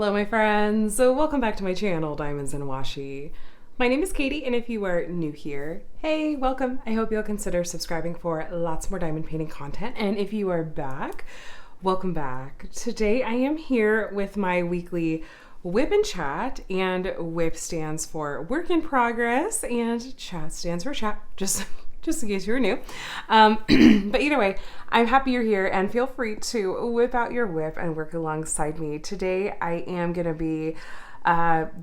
Hello my friends, so welcome back to my channel, Diamonds and Washi. My name is Katie, and if you are new here, hey, welcome. I hope you'll consider subscribing for lots more diamond painting content, and if you are back, welcome back. Today I am here with my weekly WIP and Chat, and WIP stands for Work in Progress, and Chat stands for Chat, just in case you were new. But either way, I'm happy you're here, and feel free to whip out your WIP and work alongside me. Today I am going to be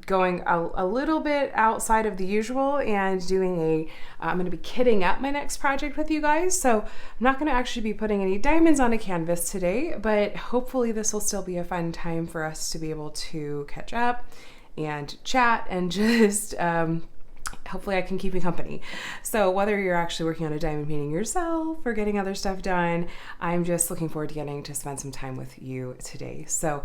going a little bit outside of the usual and doing I'm going to be kitting up my next project with you guys. So I'm not going to actually be putting any diamonds on a canvas today, but hopefully this will still be a fun time for us to be able to catch up and chat and just hopefully I can keep you company. So whether you're actually working on a diamond painting yourself or getting other stuff done, I'm just looking forward to getting to spend some time with you today. So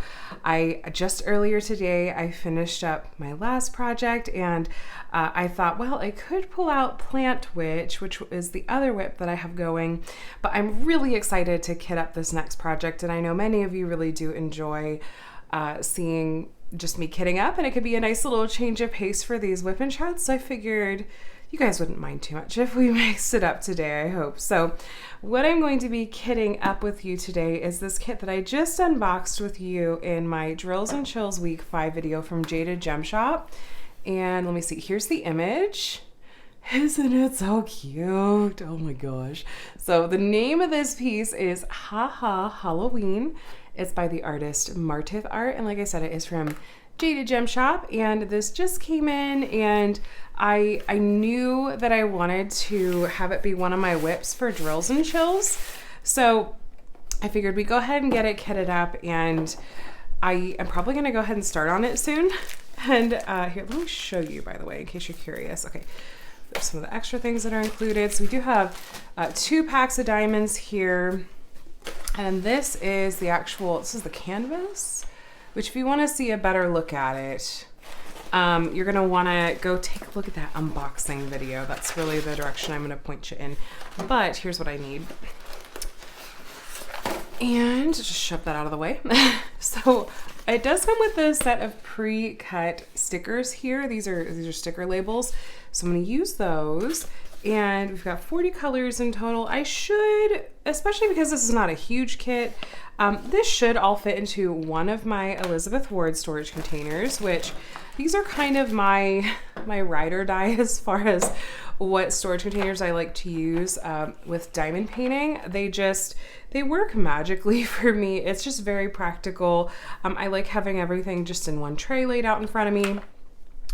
just earlier today, I finished up my last project, and I thought, well, I could pull out Plant Witch, which is the other WIP that I have going, but I'm really excited to kit up this next project. And I know many of you really do enjoy seeing just me kitting up, and it could be a nice little change of pace for these WIP and Chats. So I figured you guys wouldn't mind too much if we mixed it up today, I hope. So what I'm going to be kitting up with you today is this kit that I just unboxed with you in my Drills and Chills Week 5 video from Jaded Gem Shop. And let me see, here's the image. Isn't it so cute? Oh my gosh. So the name of this piece is Ha Ha Halloween. It's by the artist Martiv Art, and like I said, it is from Jaded Gem Shop, and this just came in, and I knew that I wanted to have it be one of my WIPs for Drills and Chills, so I figured we'd go ahead and get it kitted up, and I am probably going to go ahead and start on it soon. And here, let me show you, by the way, in case you're curious. Okay, there's some of the extra things that are included. So we do have 2 packs of diamonds here. And this is the canvas, which if you want to see a better look at it, you're going to want to go take a look at that unboxing video. That's really the direction I'm going to point you in. But here's what I need. And just shove that out of the way. So it does come with a set of pre-cut stickers here. These are sticker labels. So I'm going to use those. And we've got 40 colors in total. I should, especially because this is not a huge kit, this should all fit into one of my Elizabeth Ward storage containers, which these are kind of my ride or die as far as what storage containers I like to use with diamond painting. They work magically for me. It's just very practical. I like having everything just in one tray laid out in front of me.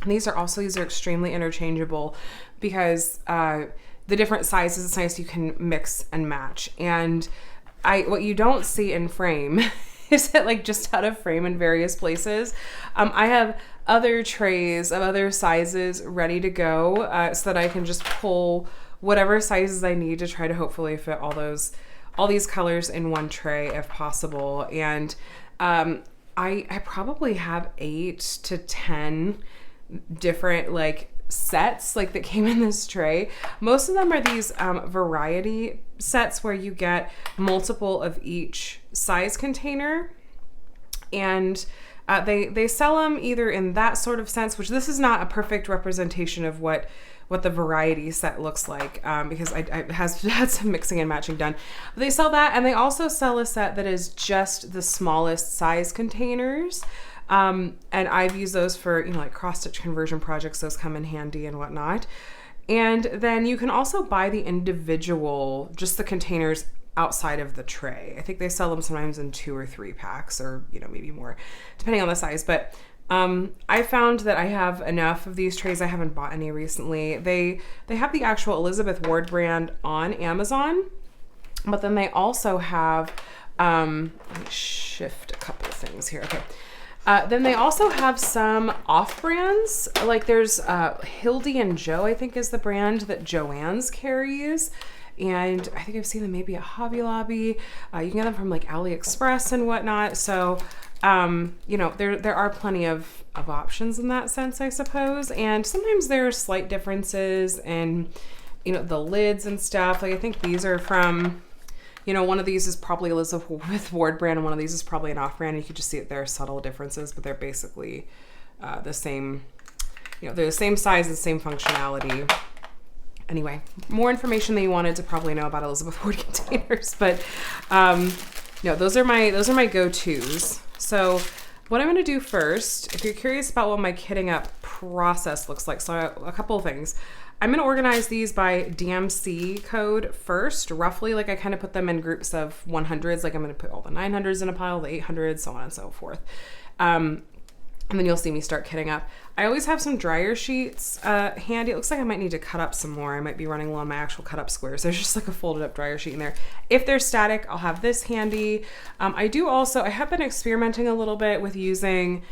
And these are extremely interchangeable because the different sizes, it's nice you can mix and match. And what you don't see in frame is it just out of frame in various places. I have other trays of other sizes ready to go so that I can just pull whatever sizes I need to try to hopefully fit all these colors in one tray if possible. And I probably have 8 to 10 different sets that came in this tray. Most of them are these variety sets where you get multiple of each size container, and they sell them either in that sort of sense, which this is not a perfect representation of what the variety set looks like because I has had some mixing and matching done. They sell that, and they also sell a set that is just the smallest size containers. And I've used those for, cross-stitch conversion projects. Those come in handy and whatnot. And then you can also buy the individual, just the containers outside of the tray. I think they sell them sometimes in 2 or 3 packs, or, maybe more, depending on the size. But I found that I have enough of these trays. I haven't bought any recently. They have the actual Elizabeth Ward brand on Amazon, but then they also have, let me shift a couple of things here. Okay. Then they also have some off brands, there's Hildy and Joe, I think is the brand that Joann's carries. And I think I've seen them maybe at Hobby Lobby. You can get them from AliExpress and whatnot. So, there are plenty of options in that sense, I suppose. And sometimes there are slight differences in, the lids and stuff. I think these are from You know, one of these is probably Elizabeth Ward brand, and one of these is probably an off brand. You could just see that there are subtle differences, but they're basically the same. You know, they're the same size, the same functionality. Anyway, more information than you wanted to probably know about Elizabeth Ward containers, but no, those are my go-tos. So what I'm going to do first, if you're curious about what my kitting up process looks like, so a couple of things. I'm going to organize these by DMC code first, roughly. Like I kind of put them in groups of 100s. Like I'm going to put all the 900s in a pile, the 800s, so on and so forth. And then you'll see me start kitting up. I always have some dryer sheets handy. It looks like I might need to cut up some more. I might be running low on my actual cut up squares. There's just like a folded up dryer sheet in there. If they're static, I'll have this handy. I have been experimenting a little bit with using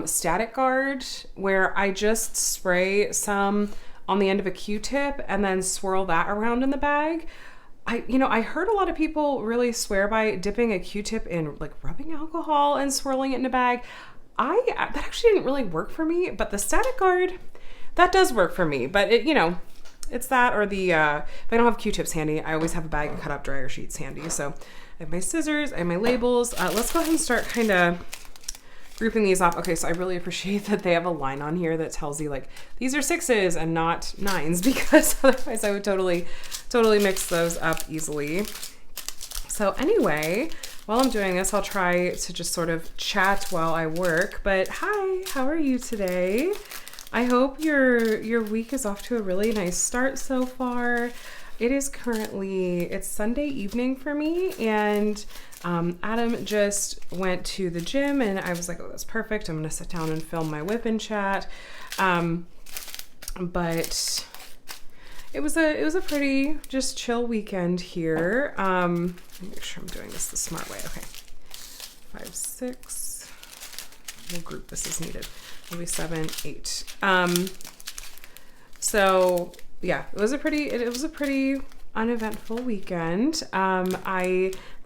static guard, where I just spray some on the end of a Q-tip and then swirl that around in the bag. I heard a lot of people really swear by dipping a Q-tip in like rubbing alcohol and swirling it in a bag. That actually didn't really work for me, but the static guard, that does work for me. But it's that, or the, if I don't have Q-tips handy, I always have a bag of cut up dryer sheets handy. So I have my scissors, I have my labels. Let's go ahead and start kind of grouping these off. Okay, so I really appreciate that they have a line on here that tells you like, these are 6s and not 9s, because otherwise I would totally mix those up easily. So anyway, while I'm doing this, I'll try to just sort of chat while I work. But hi, how are you today? I hope your week is off to a really nice start so far. It's Sunday evening for me, and Adam just went to the gym, and I was like, oh, that's perfect. I'm gonna sit down and film my WIP and Chat. But it was a pretty just chill weekend here. Let me make sure I'm doing this the smart way. Okay, 5, 6. We'll group this as needed. Maybe 7, 8. So yeah, it was a pretty uneventful weekend. I'm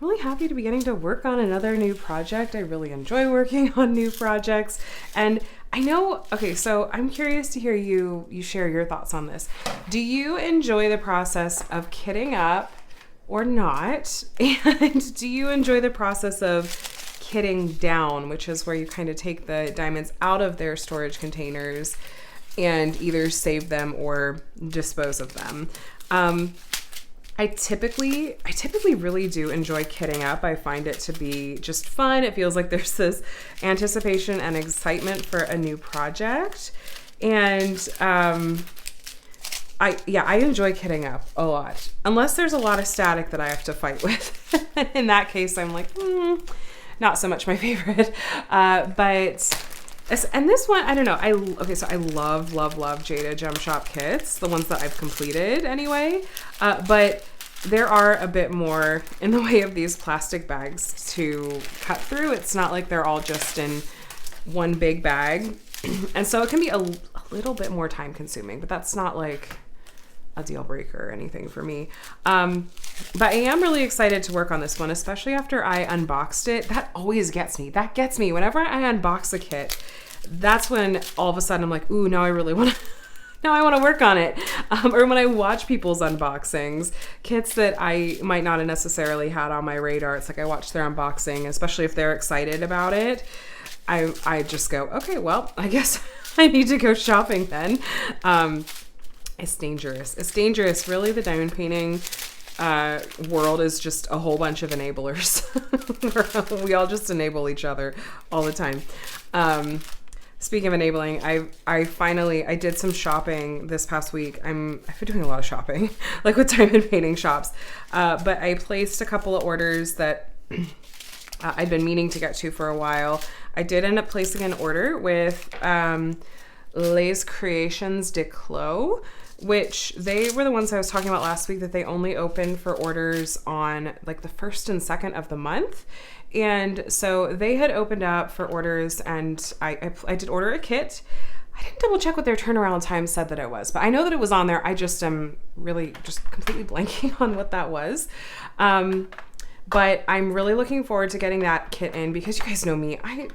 really happy to be getting to work on another new project. I really enjoy working on new projects, and I know, okay, so I'm curious to hear you share your thoughts on this. Do you enjoy the process of kitting up or not? And do you enjoy the process of kitting down, which is where you kind of take the diamonds out of their storage containers and either save them or dispose of them? I typically really do enjoy kitting up. I find it to be just fun. It feels like there's this anticipation and excitement for a new project. And I enjoy kitting up a lot. Unless there's a lot of static that I have to fight with. In that case, I'm like, not so much my favorite. And this one, I don't know. So I love Jada Gem Shop kits, the ones that I've completed anyway. But there are a bit more in the way of these plastic bags to cut through. It's not like they're all just in one big bag. And so it can be a little bit more time consuming, but that's not like a deal breaker or anything for me. But I am really excited to work on this one, especially after I unboxed it. That always gets me. That gets me. Whenever I unbox a kit, that's when all of a sudden I'm like, ooh, now I really want to now I want to work on it. Or when I watch people's unboxings, kits that I might not have necessarily had on my radar, it's like I watch their unboxing, especially if they're excited about it. I just go, okay, well, I guess I need to go shopping then. It's dangerous. It's dangerous. Really, the diamond painting world is just a whole bunch of enablers. We all just enable each other all the time. Speaking of enabling, I did some shopping this past week. I've been doing a lot of shopping, like with diamond painting shops. But I placed a couple of orders that I'd been meaning to get to for a while. I did end up placing an order with Les Creations de Clos, which they were the ones I was talking about last week, that they only open for orders on like the 1st and 2nd of the month. And so they had opened up for orders, and I did order a kit. I didn't double check what their turnaround time said that it was, but I know that it was on there. I just am really just completely blanking on what that was. But I'm really looking forward to getting that kit in, because you guys know me. I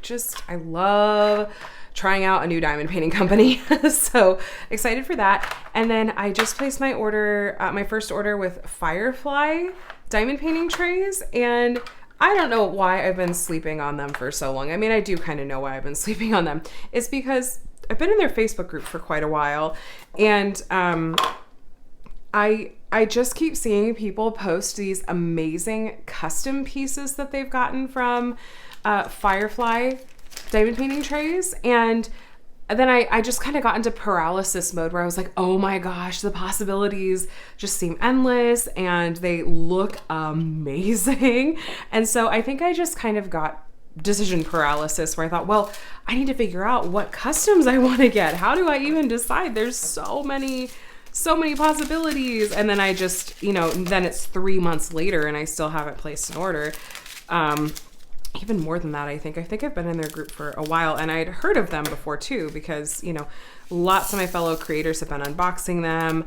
love trying out a new diamond painting company. So excited for that. And then I just placed my order, my first order with Firefly diamond painting trays, and I don't know why I've been sleeping on them for so long. I mean, I do kind of know why I've been sleeping on them. It's because I've been in their Facebook group for quite a while, and I just keep seeing people post these amazing custom pieces that they've gotten from Firefly diamond painting trays, and then I just kind of got into paralysis mode where I was like, oh my gosh, the possibilities just seem endless and they look amazing. And so I think I just kind of got decision paralysis where I thought, well, I need to figure out what customs I want to get. How do I even decide? There's so many possibilities. And then I just, then it's 3 months later and I still haven't placed an order. Even more than that, I think I've been in their group for a while, and I'd heard of them before too, because, lots of my fellow creators have been unboxing them,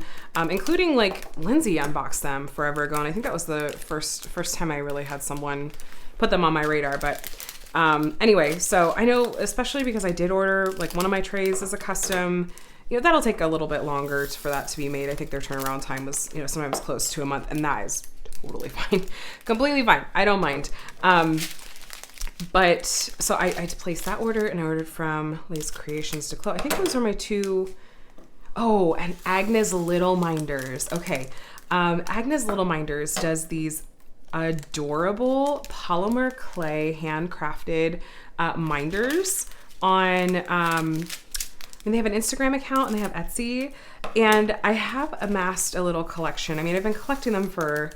including like Lindsay unboxed them forever ago. And I think that was the first time I really had someone put them on my radar. But anyway, so I know, especially because I did order like one of my trays as a custom, that'll take a little bit longer for that to be made. I think their turnaround time was, sometimes close to a month, and that is totally fine. Completely fine. I don't mind. But so I placed that order, and I ordered from Lay's Creations to Clo. I think those are my two. Oh, and Agnes Little Minders. Okay. Agnes Little Minders does these adorable polymer clay handcrafted minders on, and they have an Instagram account and they have Etsy, and I have amassed a little collection. I mean, I've been collecting them for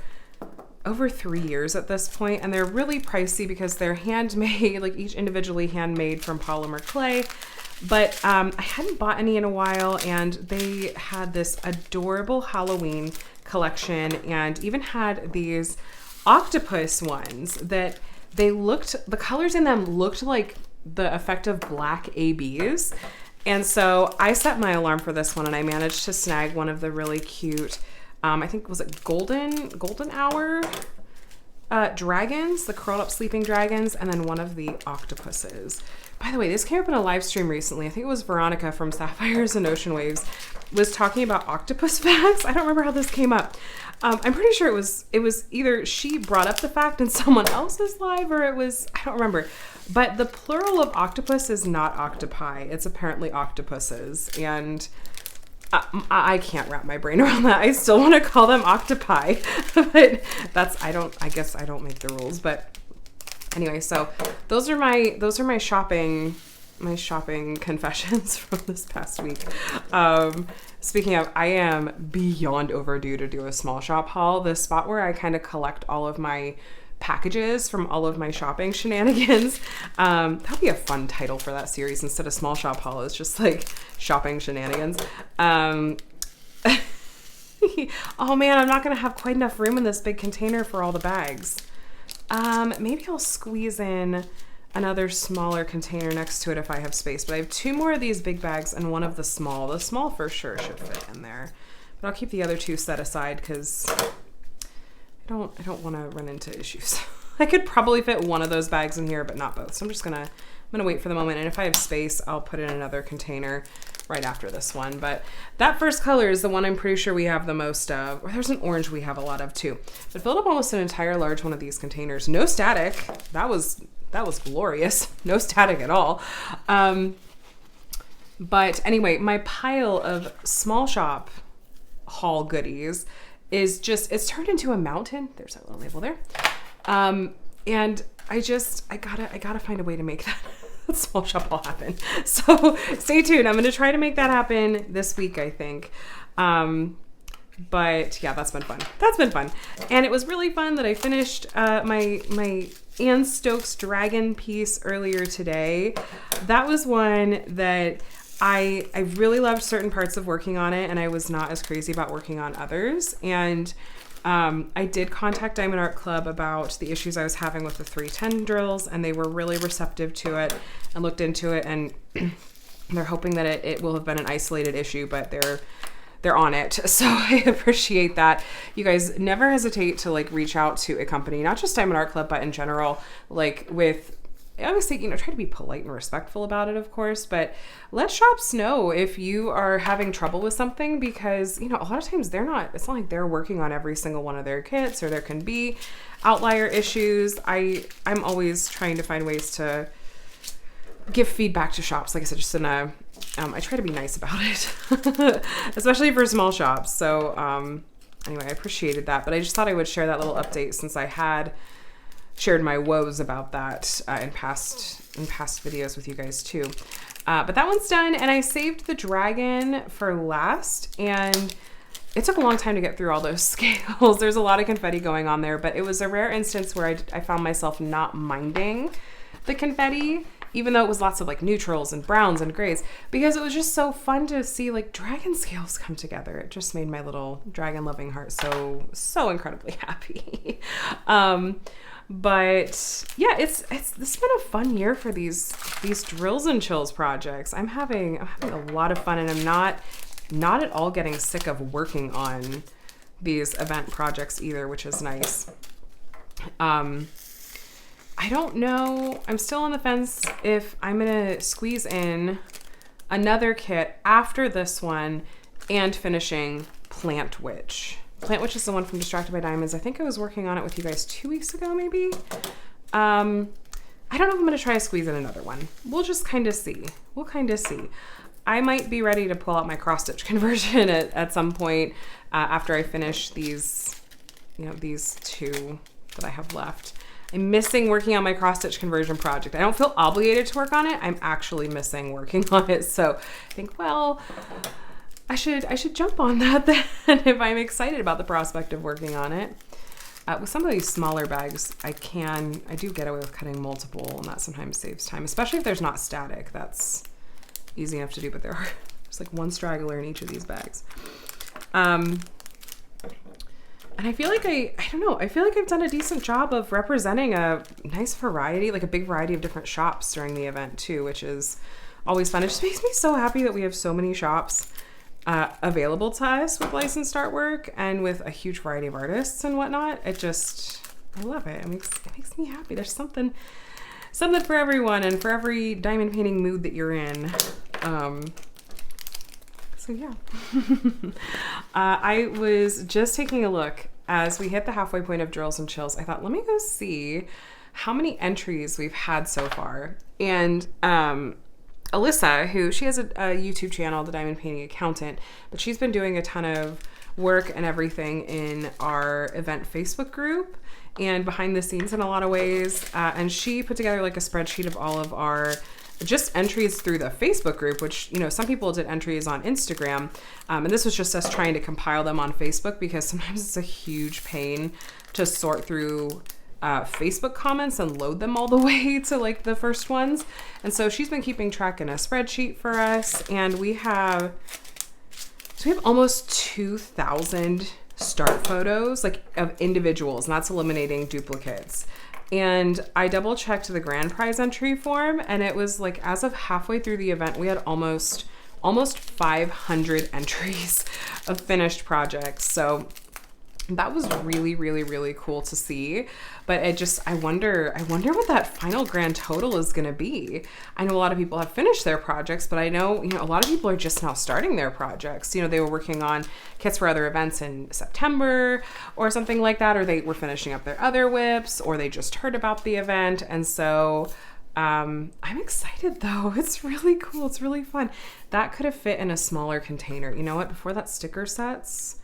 over 3 years at this point, and they're really pricey because they're handmade, like each individually handmade from polymer clay. But I hadn't bought any in a while, and they had this adorable Halloween collection, and even had these octopus ones that the colors in them looked like the effect of black ABs. And so I set my alarm for this one, and I managed to snag one of the really cute, I think, was it golden hour dragons, the curled up sleeping dragons, and then one of the octopuses. By the way, this came up in a live stream recently. I think it was Veronica from Sapphires and Ocean Waves was talking about octopus facts. I don't remember how this came up. I'm pretty sure it was either she brought up the fact in someone else's live, or I don't remember. But the plural of octopus is not octopi. It's apparently octopuses. And I can't wrap my brain around that. I still want to call them octopi, but I guess I don't make the rules. But anyway, so those are my shopping confessions from this past week. Speaking of, I am beyond overdue to do a small shop haul. The spot where I kind of collect all of my packages from all of my shopping shenanigans. That'd be a fun title for that series instead of small shop haul. It's just like shopping shenanigans. Oh man, I'm not gonna have quite enough room in this big container for all the bags. Maybe I'll squeeze in another smaller container next to it if I have space, but I have 2 more of these big bags and one of the small. The small for sure should fit in there, but I'll keep the other 2 set aside because I don't want to run into issues. I could probably fit one of those bags in here, but not both. So I'm gonna wait for the moment, and if I have space, I'll put in another container right after this one. But that first color is the one I'm pretty sure we have the most of. Or there's an orange we have a lot of too. But filled up almost an entire large one of these containers. No static. That was glorious. No static at all. But anyway, my pile of small shop haul goodies is just, it's turned into a mountain. There's that little label there. And I gotta find a way to make that small shop haul happen. So stay tuned. I'm going to try to make that happen this week, I think. But yeah, that's been fun. And it was really fun that I finished, my Anne Stokes dragon piece earlier today. That was one that I really loved certain parts of working on it, and I was not as crazy about working on others. And I did contact Diamond Art Club about the issues I was having with the 310 drills, and they were really receptive to it and looked into it, and they're hoping that it will have been an isolated issue, but they're on it. So I appreciate that. You guys never hesitate to like reach out to a company, not just Diamond Art Club, but in general, like with obviously, you know, try to be polite and respectful about it, of course, but let shops know if you are having trouble with something, because, you know, a lot of times it's not like they're working on every single one of their kits, or there can be outlier issues. I'm always trying to find ways to give feedback to shops. Like I said, just in a, I try to be nice about it, especially for small shops. So, anyway, I appreciated that, but I just thought I would share that little update since I had shared my woes about that in past videos with you guys too. But that one's done, and I saved the dragon for last, and it took a long time to get through all those scales. There's a lot of confetti going on there, but it was a rare instance where I found myself not minding the confetti, even though it was lots of like neutrals and browns and grays, because it was just so fun to see like dragon scales come together. It just made my little dragon loving heart so incredibly happy. But yeah, this has been a fun year for these drills and chills projects. I'm having a lot of fun, and I'm not at all getting sick of working on these event projects either, which is nice. I don't know. I'm still on the fence if I'm gonna squeeze in another kit after this one and finishing Plant Witch. Plant Witch is the one from Distracted by Diamonds. I think I was working on it with you guys 2 weeks ago, maybe. I don't know if I'm going to try to squeeze in another one. We'll just kind of see. We'll kind of see. I might be ready to pull out my cross stitch conversion at some point after I finish these, you know, these two that I have left. I'm missing working on my cross stitch conversion project. I don't feel obligated to work on it. I'm actually missing working on it. So I think, well, I should jump on that then if I'm excited about the prospect of working on it. With some of these smaller bags, I do get away with cutting multiple, and that sometimes saves time, especially if there's not static. That's easy enough to do, but there's like one straggler in each of these bags. And I feel like I don't know, I feel like I've done a decent job of representing a nice variety, like a big variety of different shops during the event too, which is always fun. It just makes me so happy that we have so many shops available to us with licensed artwork and with a huge variety of artists and whatnot. I love it. It makes me happy. There's something for everyone and for every diamond painting mood that you're in. So yeah. I was just taking a look as we hit the halfway point of drills and chills. I thought, let me go see how many entries we've had so far. And Alyssa, she has a YouTube channel, The Diamond Painting Accountant, but she's been doing a ton of work and everything in our event Facebook group and behind the scenes in a lot of ways. And she put together like a spreadsheet of all of our just entries through the Facebook group, which, you know, some people did entries on Instagram. And this was just us trying to compile them on Facebook, because sometimes it's a huge pain to sort through Facebook comments and load them all the way to like the first ones. And so she's been keeping track in a spreadsheet for us, and we have almost 2,000 start photos like of individuals, and that's eliminating duplicates. And I double checked the grand prize entry form, and it was like, as of halfway through the event, we had almost 500 entries of finished projects. So that was really, really, really cool to see. But I wonder what that final grand total is going to be. I know a lot of people have finished their projects, but I know, you know, a lot of people are just now starting their projects. You know, they were working on kits for other events in September or something like that, or they were finishing up their other WIPs, or they just heard about the event. And so I'm excited though. It's really cool. It's really fun. That could have fit in a smaller container. You know what? Before that sticker sets,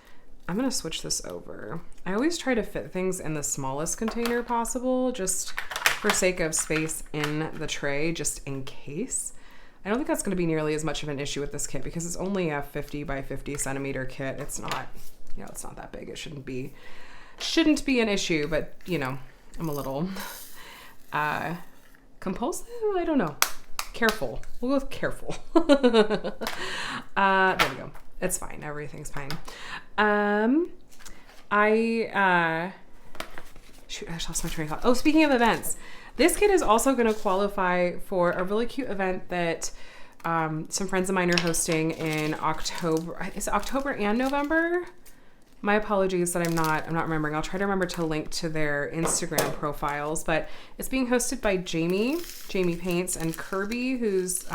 I'm going to switch this over. I always try to fit things in the smallest container possible, just for sake of space in the tray, just in case. I don't think that's going to be nearly as much of an issue with this kit, because it's only a 50 by 50 centimeter kit. It's not, you know, it's not that big. It shouldn't be an issue, but you know, I'm a little compulsive. I don't know. Careful. We'll go with careful. There we go. It's fine. Everything's fine. Shoot, I just lost my train of thought. Oh, speaking of events, this kit is also going to qualify for a really cute event that some friends of mine are hosting in October. Is it October and November? My apologies that I'm not remembering. I'll try to remember to link to their Instagram profiles, but it's being hosted by Jamie Paints, and Kirby, who's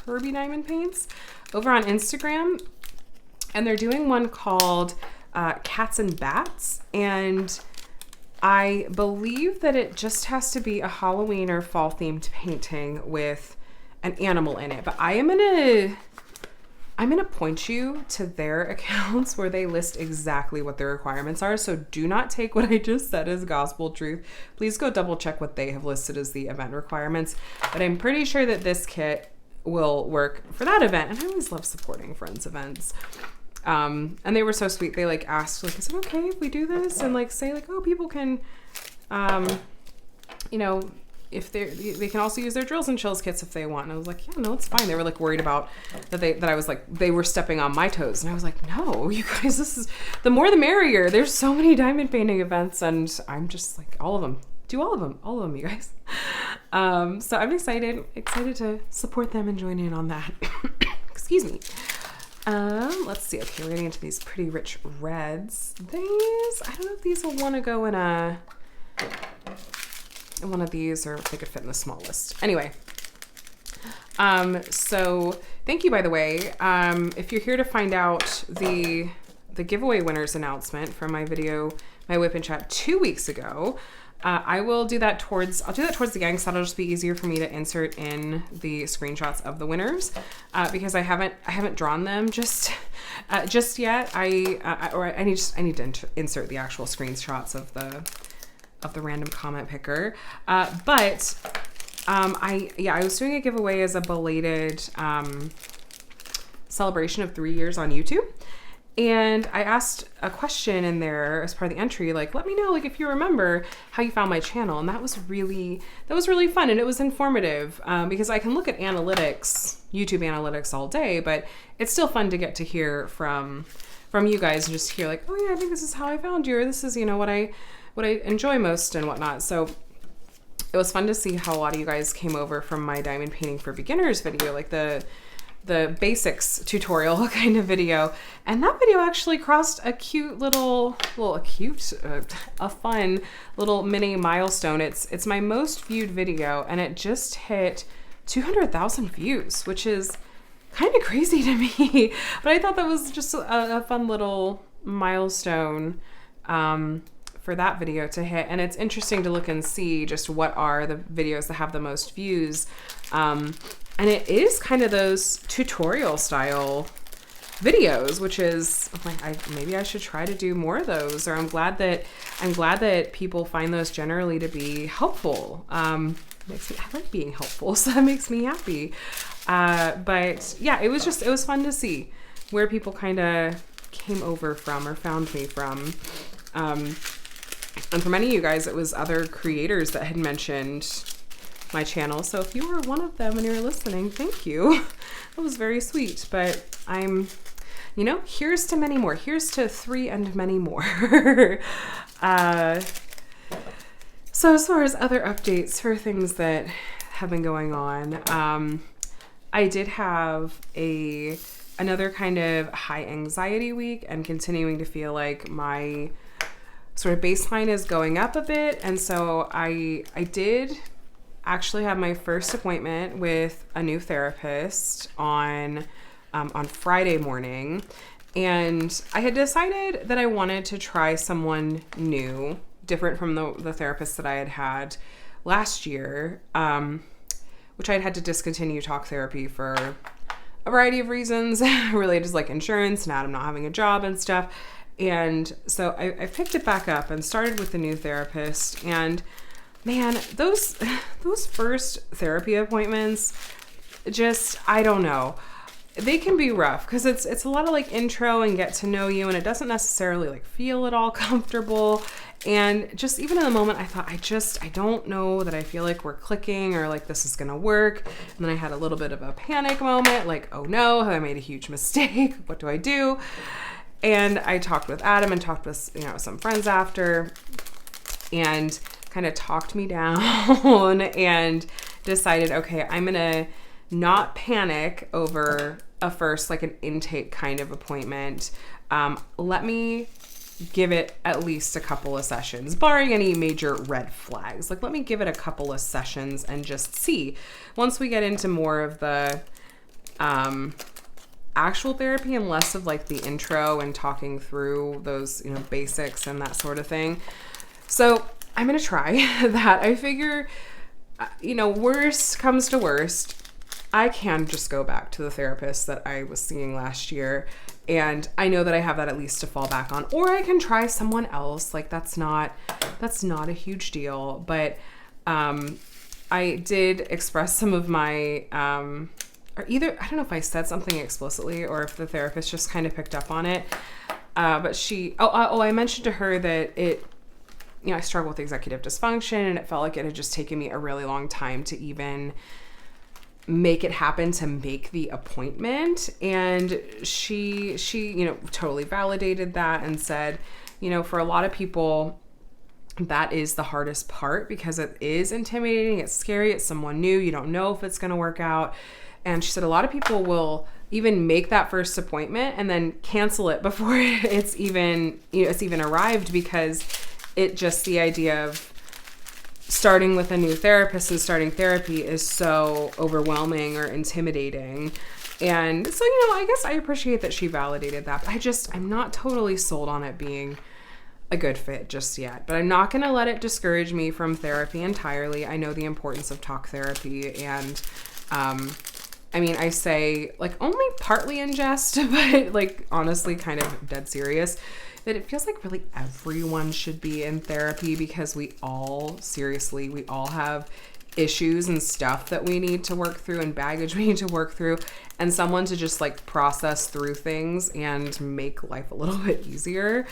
Kirby Diamond Paints over on Instagram. And they're doing one called Cats and Bats. And I believe that it just has to be a Halloween or fall themed painting with an animal in it. But I'm gonna point you to their accounts where they list exactly what their requirements are. So do not take what I just said as gospel truth. Please go double check what they have listed as the event requirements. But I'm pretty sure that this kit will work for that event. And I always love supporting friends' events. And they were so sweet. They like asked, like, is it okay if we do this? And like say like, oh, people can, you know, if they can also use their drills and chills kits if they want. And I was like, yeah, no, it's fine. They were like worried about that I was like, they were stepping on my toes. And I was like, no, you guys, this is the more the merrier. There's so many diamond painting events, and I'm just like, all of them, you guys. So I'm excited to support them and join in on that. Excuse me. Let's see. Okay, we're getting into these pretty rich reds. These, I don't know if these will want to go in one of these, or if they could fit in the smallest. Anyway, so thank you, by the way. If you're here to find out the giveaway winners announcement from my video, my WIP and Chat 2 weeks ago, I'll do that towards the end, so that'll just be easier for me to insert in the screenshots of the winners, because I haven't drawn them just yet. I need to insert the actual screenshots of the random comment picker. But I was doing a giveaway as a belated celebration of 3 years on YouTube. And I asked a question in there as part of the entry, like, let me know, like, if you remember how you found my channel. And that was really fun, and it was informative, because I can look at analytics, YouTube analytics all day, but it's still fun to get to hear from you guys and just hear like, oh yeah, I think this is how I found you, or this is, you know, what I enjoy most and whatnot. So it was fun to see how a lot of you guys came over from my diamond painting for beginners video, like the basics tutorial kind of video. And that video actually crossed a fun little mini milestone. It's my most viewed video, and it just hit 200,000 views, which is kind of crazy to me. But I thought that was just a fun little milestone for that video to hit. And it's interesting to look and see just what are the videos that have the most views. And it is kind of those tutorial style videos, which is like, maybe I should try to do more of those. Or I'm glad that people find those generally to be helpful. I like being helpful, so that makes me happy. But yeah, it was fun to see where people kind of came over from or found me from. And for many of you guys, it was other creators that had mentioned my channel. So if you were one of them and you're listening, thank you. That was very sweet. But I'm, you know, here's to many more. Here's to 3 and many more. So as far as other updates for things that have been going on, I did have another kind of high anxiety week, and continuing to feel like my sort of baseline is going up a bit. And so I did actually have my first appointment with a new therapist on Friday morning, and I had decided that I wanted to try someone new, different from the therapist that I had last year, which I'd had to discontinue talk therapy for a variety of reasons related to like insurance and Adam not having a job and stuff. And so I picked it back up and started with the new therapist. And man, those first therapy appointments, just, I don't know. They can be rough because it's a lot of like intro and get to know you, and it doesn't necessarily like feel at all comfortable. And just even in the moment, I thought, I don't know that I feel like we're clicking or like this is gonna work. And then I had a little bit of a panic moment, like, oh no, have I made a huge mistake? What do I do? And I talked with Adam and talked with, you know, some friends after, and kind of talked me down and decided, okay, I'm gonna not panic over a first, like an intake kind of appointment. Let me give it at least a couple of sessions, barring any major red flags. Like, let me give it a couple of sessions and just see. Once we get into more of the actual therapy and less of like the intro and talking through those, you know, basics and that sort of thing. So I'm going to try that. I figure, you know, worst comes to worst, I can just go back to the therapist that I was seeing last year. And I know that I have that at least to fall back on, or I can try someone else. Like, that's not a huge deal. But I did express some of my, or either, I don't know if I said something explicitly or if the therapist just kind of picked up on it. But she, I mentioned to her that it, you know, I struggle with executive dysfunction, and it felt like it had just taken me a really long time to even make it happen, to make the appointment. And she, you know, totally validated that and said, you know, for a lot of people, that is the hardest part because it is intimidating. It's scary. It's someone new. You don't know if it's going to work out. And she said a lot of people will even make that first appointment and then cancel it before it's even, you know, it's even arrived, because it just, the idea of starting with a new therapist and starting therapy is so overwhelming or intimidating. And so, you know, I guess I appreciate that she validated that, but I'm not totally sold on it being a good fit just yet. But I'm not going to let it discourage me from therapy entirely. I know the importance of talk therapy, and I mean, I say, like, only partly in jest, but like honestly kind of dead serious, that it feels like really everyone should be in therapy, because we all have issues and stuff that we need to work through and baggage we need to work through, and someone to just like process through things and make life a little bit easier.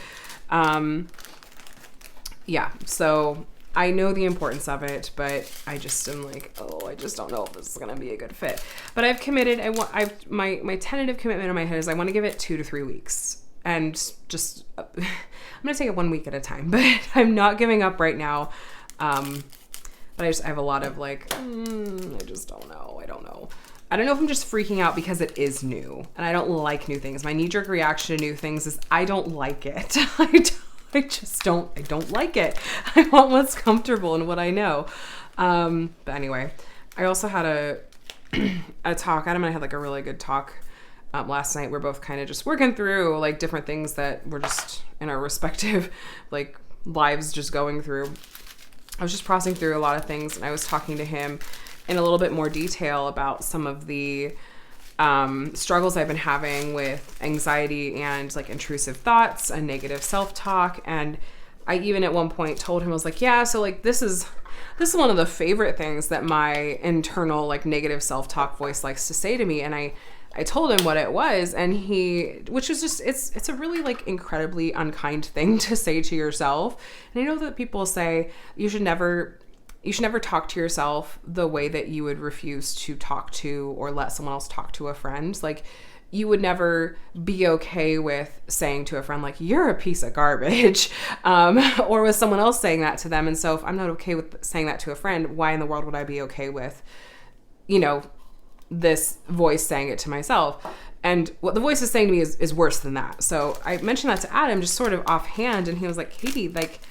Yeah, so I know the importance of it, but I just am like, I just don't know if this is going to be a good fit. But I've committed. My tentative commitment in my head is I want to give it 2 to 3 weeks. And just, I'm going to take it 1 week at a time, but I'm not giving up right now. But I have a lot of like, I just don't know. I don't know if I'm just freaking out because it is new and I don't like new things. My knee-jerk reaction to new things is I don't like it. I don't like it. I want what's comfortable and what I know. But anyway, I also had a talk. Adam and I had like a really good talk last night. We're both kind of just working through like different things that we're just in our respective like lives just going through. I was just processing through a lot of things, and I was talking to him in a little bit more detail about some of the struggles I've been having with anxiety and like intrusive thoughts and negative self-talk. And I even at one point told him, I was like, yeah, so like this is one of the favorite things that my internal like negative self-talk voice likes to say to me. And I told him what it was, and which is just, it's a really like incredibly unkind thing to say to yourself. And I know that people say you should never talk to yourself the way that you would refuse to talk to or let someone else talk to a friend. Like, you would never be okay with saying to a friend, like, you're a piece of garbage, or with someone else saying that to them. And so if I'm not okay with saying that to a friend, why in the world would I be okay with, you know, this voice saying it to myself? And what the voice is saying to me is worse than that. So I mentioned that to Adam just sort of offhand, and he was like, Katie, like,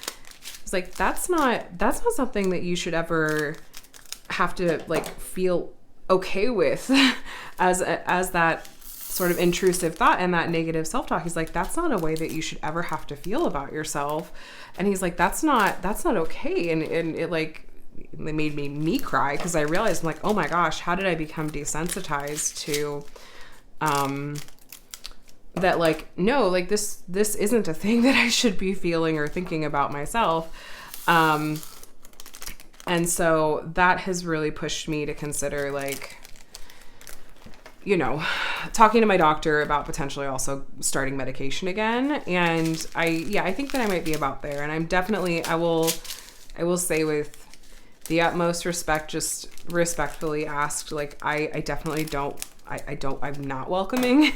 it's like, that's not something that you should ever have to like feel okay with as that sort of intrusive thought and that negative self-talk. He's like, that's not a way that you should ever have to feel about yourself. And he's like, that's not okay. And it like, it made me cry, because I realized, I'm like, oh my gosh, how did I become desensitized to that? Like, no, like this isn't a thing that I should be feeling or thinking about myself. And so that has really pushed me to consider, like, you know, talking to my doctor about potentially also starting medication again. And I think that I might be about there. And I'm definitely, I will say with the utmost respect, just respectfully asked, like, I definitely don't, I'm not welcoming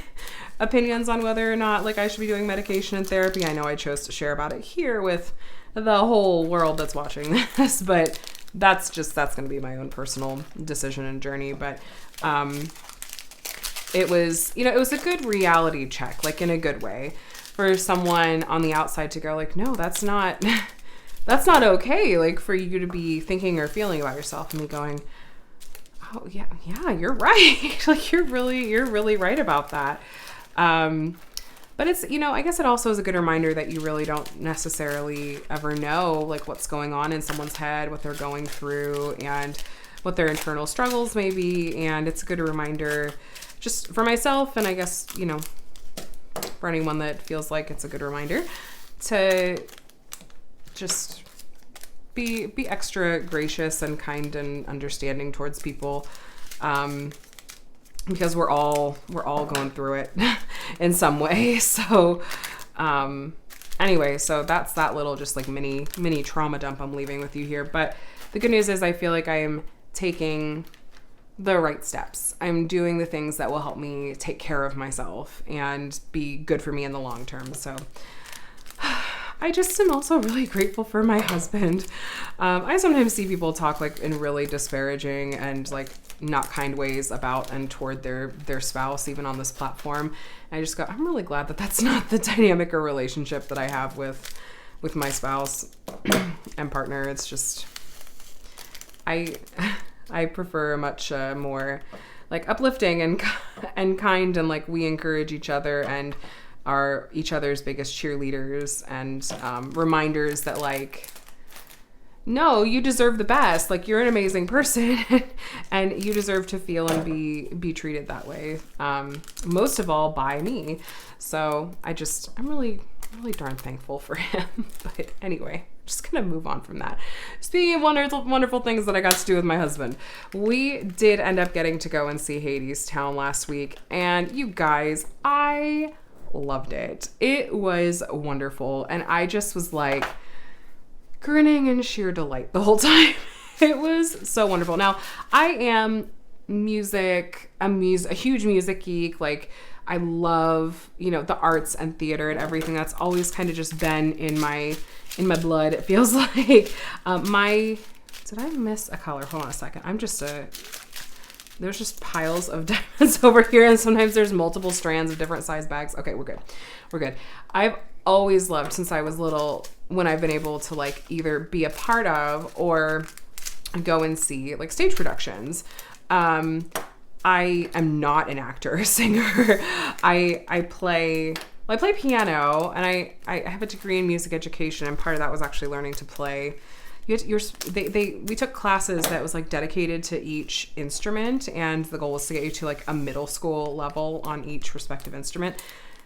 opinions on whether or not like I should be doing medication and therapy. I know I chose to share about it here with the whole world that's watching this, but that's going to be my own personal decision and journey. But it was, you know, it was a good reality check, like in a good way, for someone on the outside to go like, no, that's not that's not okay, like for you to be thinking or feeling about yourself, and me going, oh yeah, you're right. Like you're really right about that. But it's, I guess it also is a good reminder that you really don't necessarily ever know like what's going on in someone's head, what they're going through, and what their internal struggles may be. And it's a good reminder just for myself, and I guess, for anyone that feels like it's a good reminder to just be extra gracious and kind and understanding towards people. Because we're all going through it in some way. So, anyway, so that's that little just like mini trauma dump I'm leaving with you here. But the good news is I feel like I am taking the right steps. I'm doing the things that will help me take care of myself and be good for me in the long term. So I just am also really grateful for my husband. I sometimes see people talk like in really disparaging and like not kind ways about and toward their spouse, even on this platform. And I just go, I'm really glad that that's not the dynamic or relationship that I have with my spouse and partner. It's just, I prefer a much more like uplifting and kind, and like we encourage each other and are each other's biggest cheerleaders, and reminders that like, no, you deserve the best. Like you're an amazing person and you deserve to feel and be treated that way. Most of all by me. So I'm really darn thankful for him. But anyway, just gonna move on from that. Speaking of wonderful things that I got to do with my husband, we did end up getting to go and see Hadestown last week, and you guys, I loved it. It was wonderful, and I just was like grinning in sheer delight the whole time. It was so wonderful. Now, I am a huge music geek. Like I love, the arts and theater and everything. That's always kind of just been in my blood, it feels like. Did I miss a color? Hold on a second. There's just piles of diamonds over here, and sometimes there's multiple strands of different size bags. Okay, we're good. I've always loved, since I was little, when I've been able to like either be a part of or go and see like stage productions. I am not an actor or singer. I play piano, and I have a degree in music education, and part of that was actually learning to play. We took classes that was like dedicated to each instrument, and the goal was to get you to like a middle school level on each respective instrument.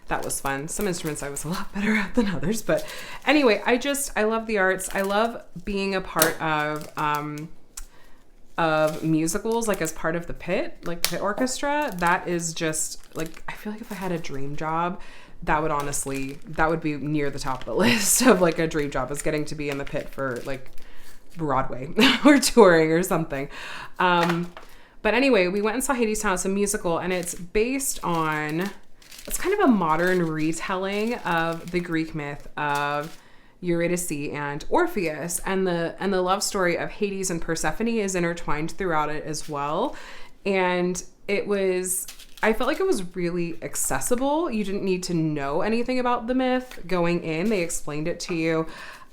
That was fun. Some instruments I was a lot better at than others, but anyway, I love the arts. I love being a part of musicals, like as part of the Pit, like Pit Orchestra. That is just like, I feel like if I had a dream job, that would be near the top of the list of like a dream job, is getting to be in the Pit for like Broadway or touring or something. But anyway, we went and saw Hadestown. It's a musical, and it's kind of a modern retelling of the Greek myth of Eurydice and Orpheus, and the love story of Hades and Persephone is intertwined throughout it as well. And I felt like it was really accessible. You didn't need to know anything about the myth going in. They explained it to you.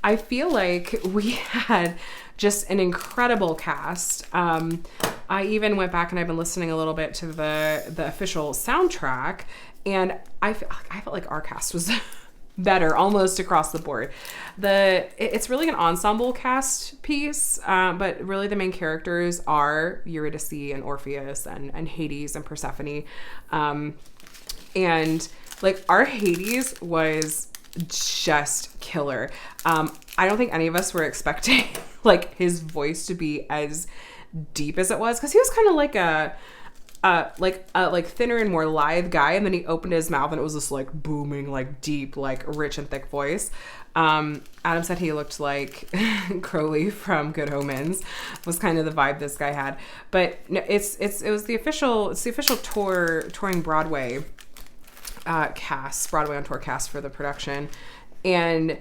I feel like we had just an incredible cast. I even went back and I've been listening a little bit to the official soundtrack, and I felt like our cast was better almost across the board. It's really an ensemble cast piece, but really the main characters are Eurydice and Orpheus and Hades and Persephone. And like our Hades was just killer. I don't think any of us were expecting like his voice to be as deep as it was, because he was kind of like a thinner and more lithe guy, and then he opened his mouth and it was this like booming, like deep, like rich and thick voice. Adam said he looked like Crowley from Good Omens, was kind of the vibe this guy had. But no, it was the official touring Broadway Broadway on tour cast for the production, and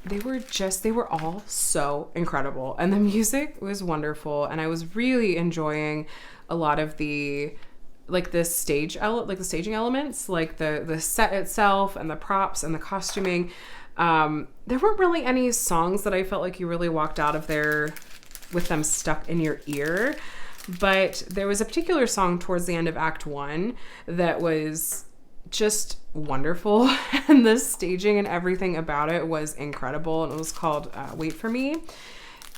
they were all so incredible, and the music was wonderful, and I was really enjoying a lot of the like this like the staging elements, like the set itself and the props and the costuming. There weren't really any songs that I felt like you really walked out of there with them stuck in your ear. But there was a particular song towards the end of Act 1 that was just wonderful. And the staging and everything about it was incredible. And it was called Wait For Me.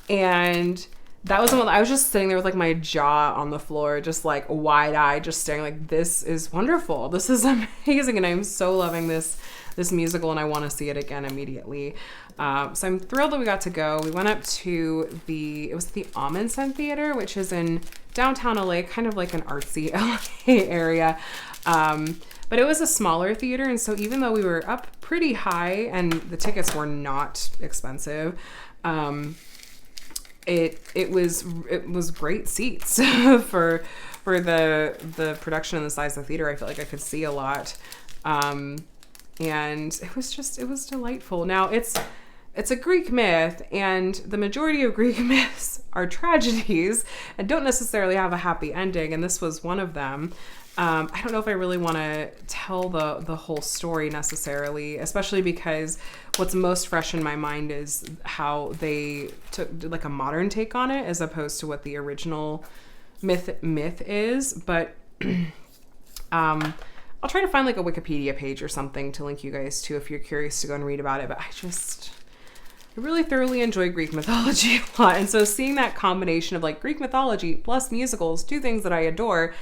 And that was the one I was just sitting there with like my jaw on the floor, just like wide-eyed, just staring like, this is wonderful. This is amazing. And I'm so loving this musical, and I want to see it again immediately. So I'm thrilled that we got to go. We went up to it was the Amundsen Theater, which is in downtown LA, kind of like an artsy LA area. But it was a smaller theater, and so even though we were up pretty high and the tickets were not expensive, it was great seats for the production and the size of the theater. I felt like I could see a lot. And it was delightful. Now it's a Greek myth, and the majority of Greek myths are tragedies and don't necessarily have a happy ending. And this was one of them. I don't know if I really want to tell the whole story necessarily, especially because what's most fresh in my mind is how they did like a modern take on it as opposed to what the original myth is. But I'll try to find like a Wikipedia page or something to link you guys to if you're curious to go and read about it. But I really thoroughly enjoy Greek mythology a lot. And so seeing that combination of like Greek mythology plus musicals, two things that I adore,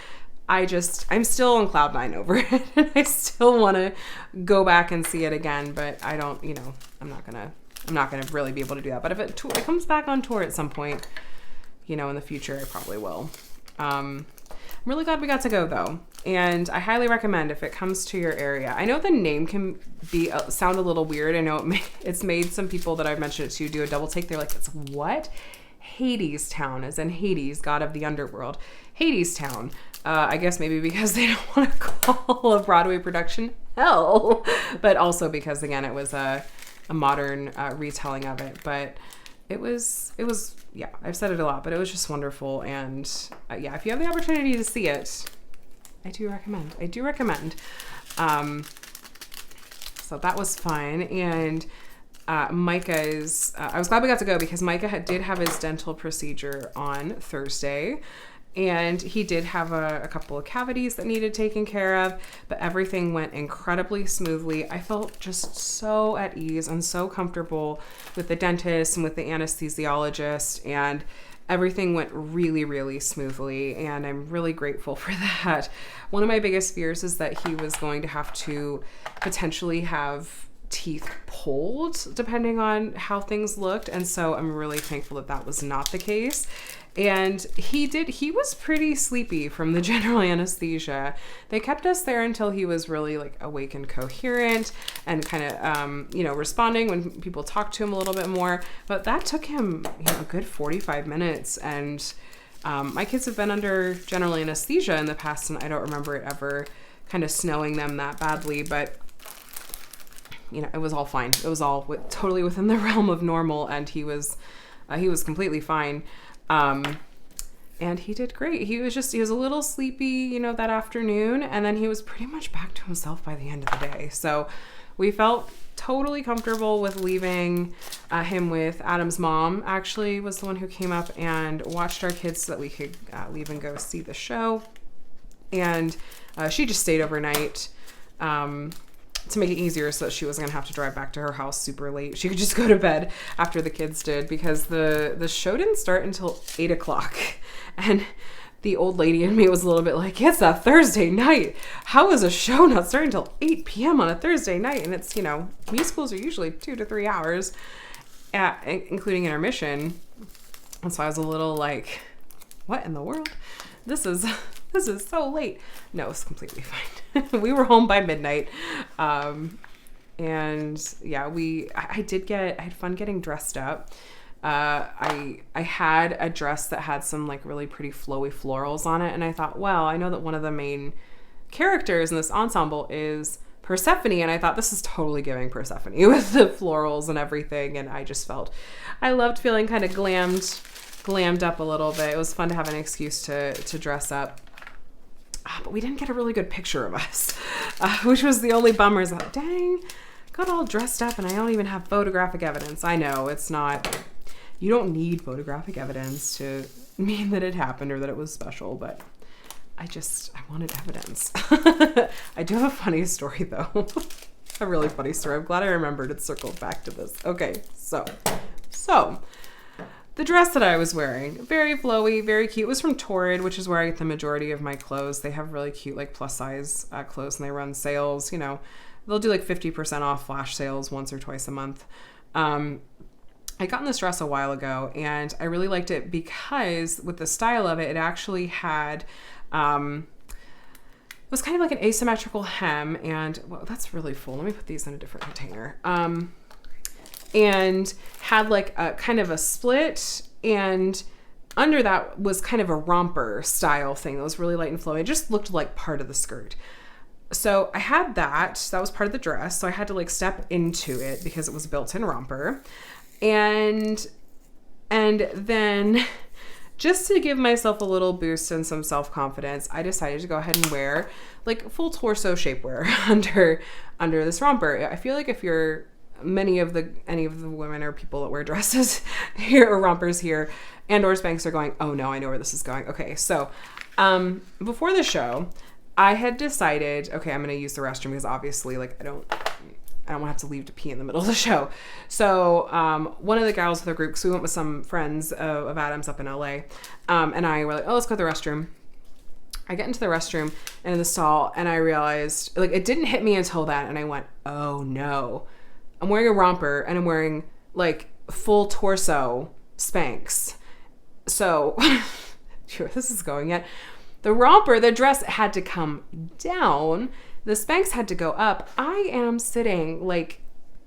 I'm still on cloud nine over it. And I still want to go back and see it again, but I don't, I'm not going to really be able to do that. But if it comes back on tour at some point, in the future, I probably will. I'm really glad we got to go though. And I highly recommend if it comes to your area. I know the name can sound a little weird. I know it's made some people that I've mentioned it to do a double take. They're like, it's what? Hadestown, as in Hades, god of the underworld. Hadestown. I guess maybe because they don't want to call a Broadway production hell, but also because again, it was a modern retelling of it. But it was, yeah, I've said it a lot, but it was just wonderful. And yeah, if you have the opportunity to see it, I do recommend. So that was fun. And Micah's, I was glad we got to go because Micah did have his dental procedure on Thursday. And he did have a couple of cavities that needed taken care of, but everything went incredibly smoothly. I felt just so at ease and so comfortable with the dentist and with the anesthesiologist, and everything went really, really smoothly, and I'm really grateful for that. One of my biggest fears is that he was going to have to potentially have teeth pulled depending on how things looked, and so I'm really thankful that that was not the case. And he was pretty sleepy from the general anesthesia. They kept us there until he was really like awake and coherent and kind of, responding when people talked to him a little bit more. But that took him, a good 45 minutes. And my kids have been under general anesthesia in the past, and I don't remember it ever kind of snowing them that badly. But, it was all fine. It was all totally within the realm of normal, and he was completely fine. And he did great. He was a little sleepy, that afternoon, and then he was pretty much back to himself by the end of the day. So we felt totally comfortable with leaving him with Adam's mom. Actually was the one who came up and watched our kids so that we could leave and go see the show. And she just stayed overnight to make it easier so that she wasn't gonna have to drive back to her house super late. She could just go to bed after the kids did, because the show didn't start until 8 o'clock. And the old lady in me was a little bit like, it's a Thursday night. How is a show not starting until 8 p.m. on a Thursday night? And it's, musicals are usually 2 to 3 hours, including intermission. And so I was a little like, what in the world? This is so late. No, it's completely fine. We were home by midnight. And yeah, I had fun getting dressed up. I had a dress that had some like really pretty flowy florals on it. And I thought, well, I know that one of the main characters in this ensemble is Persephone. And I thought, this is totally giving Persephone with the florals and everything. And I loved feeling kind of glammed up a little bit. It was fun to have an excuse to dress up. but we didn't get a really good picture of us, which was the only bummer. Is like, dang, got all dressed up and I don't even have photographic evidence. I know it's not, you don't need photographic evidence to mean that it happened or that it was special, but I wanted evidence. I do have a funny story though. A really funny story. I'm glad I remembered it circled back to this. Okay, so the dress that I was wearing, very flowy, very cute. It was from Torrid, which is where I get the majority of my clothes. They have really cute, like plus size clothes, and they run sales. You know, they'll do like 50% off flash sales once or twice a month. I got in this dress a while ago, and I really liked it because with the style of it, it actually had, it was kind of like an asymmetrical hem, and well, that's really full. Let me put these in a different container. And had like a kind of a split, and under that was kind of a romper style thing that was really light and flowy. It just looked like part of the skirt. So I had that was part of the dress. So I had to like step into it because it was a built-in romper. And then just to give myself a little boost and some self-confidence, I decided to go ahead and wear like full torso shapewear under this romper. I feel like if you're any of the women or people that wear dresses here or rompers here and or Spanx are going, oh no, I know where this is going. Okay, so before the show, I had decided, okay, I'm going to use the restroom because obviously like I don't want to have to leave to pee in the middle of the show. So one of the gals with the group, because we went with some friends of Adam's up in LA, and I were like, oh, let's go to the restroom. I get into the restroom and in the stall, and I realized, like, it didn't hit me until then, and I went, oh no. I'm wearing a romper and I'm wearing like full torso Spanx. So, sure, this is going yet. The romper, the dress had to come down. The Spanx had to go up. I am sitting like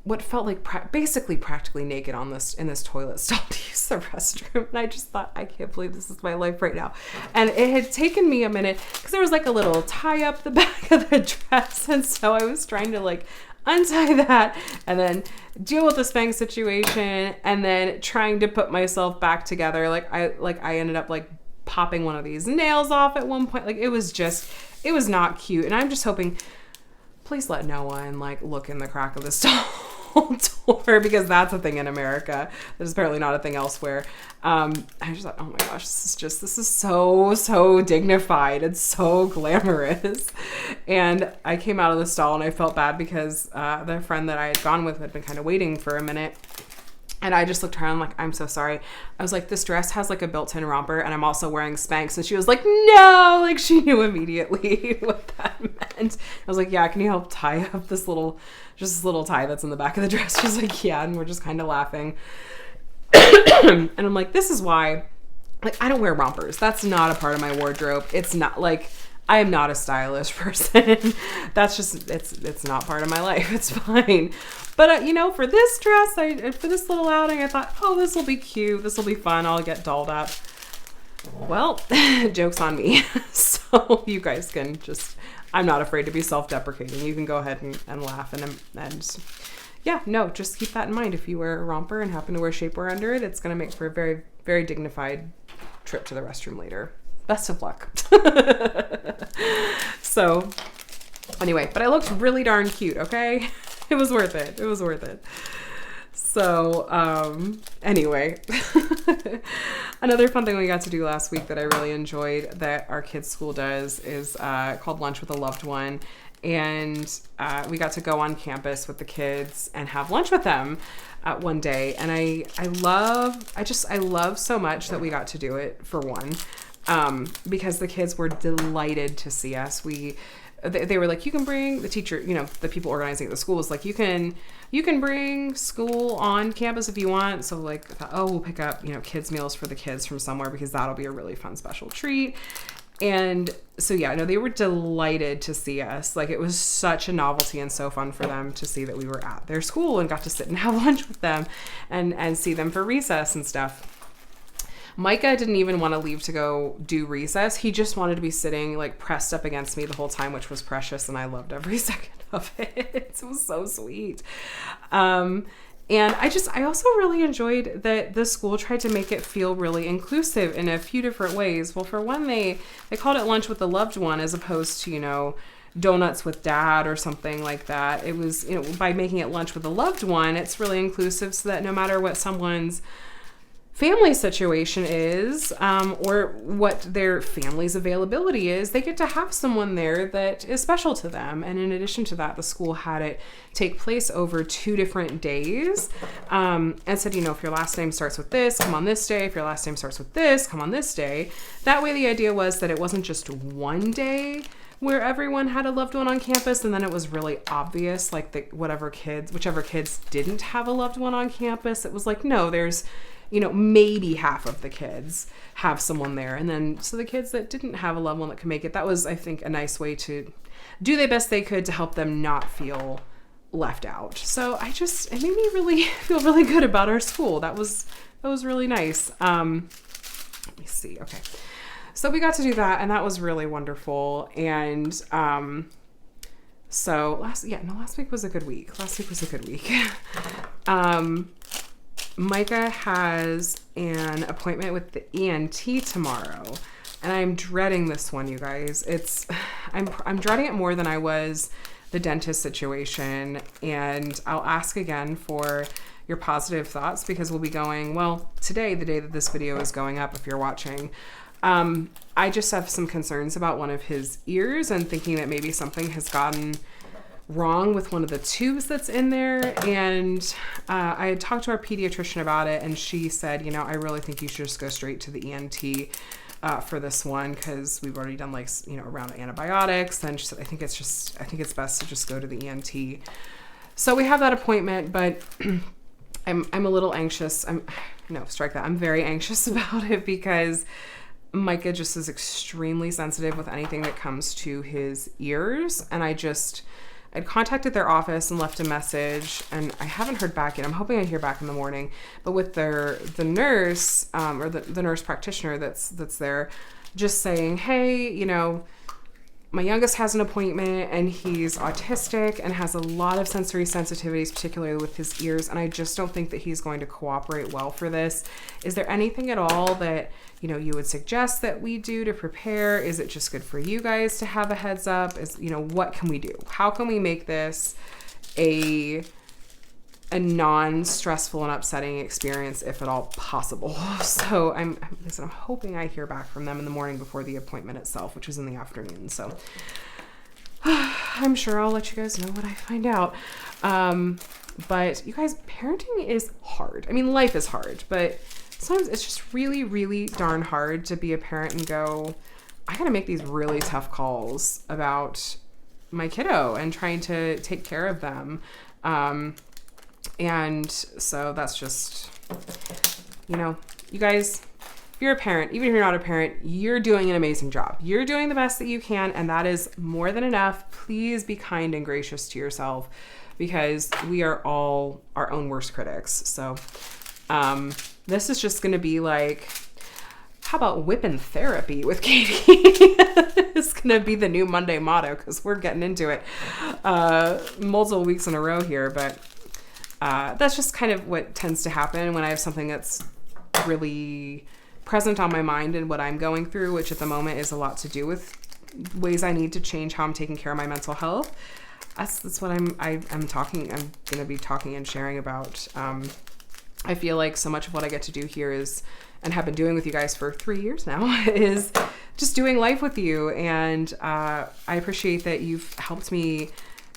what felt like basically practically naked in this toilet stall to use the restroom. And I just thought, I can't believe this is my life right now. And it had taken me a minute because there was like a little tie up the back of the dress. And so I was trying to like untie that and then deal with the Spanx situation and then trying to put myself back together. I ended up like popping one of these nails off at one point. Like it was not cute. And I'm just hoping, please let no one like look in the crack of the stall door, because that's a thing in America. There's apparently not a thing elsewhere. I just thought, oh my gosh, this is so dignified. It's so glamorous. And I came out of the stall and I felt bad because the friend that I had gone with had been kind of waiting for a minute. And I just looked around like, I'm so sorry. I was like, this dress has like a built-in romper and I'm also wearing Spanx. And she was like, no, like she knew immediately what that meant. I was like, yeah, can you help tie up this little tie that's in the back of the dress? She's like, yeah. And we're just kind of laughing. And I'm like, this is why, like, I don't wear rompers. That's not a part of my wardrobe. It's not like, I am not a stylish person. That's just, it's not part of my life. It's fine. But, for this dress, for this little outing, I thought, oh, this will be cute. This will be fun. I'll get dolled up. Well, joke's on me. So you guys can just, I'm not afraid to be self-deprecating. You can go ahead and laugh and yeah, no, just keep that in mind. If you wear a romper and happen to wear shapewear under it, it's going to make for a very, very dignified trip to the restroom later. Best of luck. So anyway, but I looked really darn cute, okay? It was worth it. So anyway, another fun thing we got to do last week that I really enjoyed that our kids' school does is called Lunch with a Loved One. And we got to go on campus with the kids and have lunch with them one day. And I love so much that we got to do it, for one, because the kids were delighted to see us. They were like, you can bring the teacher, the people organizing at the school was like, you can bring school on campus if you want. So like, we'll pick up, kids meals for the kids from somewhere because that'll be a really fun special treat. And so, yeah, no, they were delighted to see us. Like, it was such a novelty and so fun for them to see that we were at their school and got to sit and have lunch with them and see them for recess and stuff. Micah didn't even want to leave to go do recess. He just wanted to be sitting like pressed up against me the whole time, which was precious. And I loved every second of it. It was so sweet. And I also really enjoyed that the school tried to make it feel really inclusive in a few different ways. Well, for one, they called it lunch with a loved one as opposed to, you know, donuts with dad or something like that. It was, you know, by making it lunch with a loved one, it's really inclusive so that no matter what someone's family situation is, or what their family's availability is, they get to have someone there that is special to them. And in addition to that, the school had it take place over 2 different days, and said, you know, if your last name starts with this, come on this day. If your last name starts with this, come on this day. That way the idea was that it wasn't just one day where everyone had a loved one on campus and then it was really obvious, like whichever kids didn't have a loved one on campus. It was like, no, there's, you know, maybe half of the kids have someone there. And then, so the kids that didn't have a loved one that could make it, that was, I think, a nice way to do the best they could to help them not feel left out. So it made me really feel really good about our school. That was really nice. Let me see. Okay. So we got to do that and that was really wonderful. And, so last week was a good week. Micah has an appointment with the ENT tomorrow, and I'm dreading this one, you guys. I'm dreading it more than I was the dentist situation, and I'll ask again for your positive thoughts because we'll be going, well, today, the day that this video is going up, if you're watching, I just have some concerns about one of his ears and thinking that maybe something has gotten wrong with one of the tubes that's in there. And I had talked to our pediatrician about it, and she said, you know, I really think you should just go straight to the ENT for this one because we've already done, like, you know, a round of antibiotics. And she said, I think it's best to just go to the ENT. So we have that appointment, but I'm a little anxious. I'm very anxious about it because Micah just is extremely sensitive with anything that comes to his ears. And I'd contacted their office and left a message, and I haven't heard back yet. I'm hoping I hear back in the morning. But with the nurse, or the nurse practitioner that's there, just saying, hey, you know, my youngest has an appointment and he's autistic and has a lot of sensory sensitivities, particularly with his ears. And I just don't think that he's going to cooperate well for this. Is there anything at all that, you know, you would suggest that we do to prepare? Is it just good for you guys to have a heads up? What can we do? How can we make this a non-stressful and upsetting experience, if at all possible? So I'm hoping I hear back from them in the morning before the appointment itself, which is in the afternoon. So I'm sure I'll let you guys know what I find out. But you guys, parenting is hard. I mean, life is hard, but sometimes it's just really, really darn hard to be a parent and go, I gotta make these really tough calls about my kiddo and trying to take care of them. And so that's just, you know, you guys, if you're a parent, even if you're not a parent, you're doing an amazing job. You're doing the best that you can, and that is more than enough. Please be kind and gracious to yourself because we are all our own worst critics. So, this is just going to be like, how about WIP and therapy with Katie? It's going to be the new Monday motto because we're getting into it multiple weeks in a row here, but that's just kind of what tends to happen when I have something that's really present on my mind and what I'm going through, which at the moment is a lot to do with ways I need to change how I'm taking care of my mental health. That's what I'm going to be talking and sharing about. I feel like so much of what I get to do here is, and have been doing with you guys for 3 years now, is just doing life with you. And I appreciate that you've helped me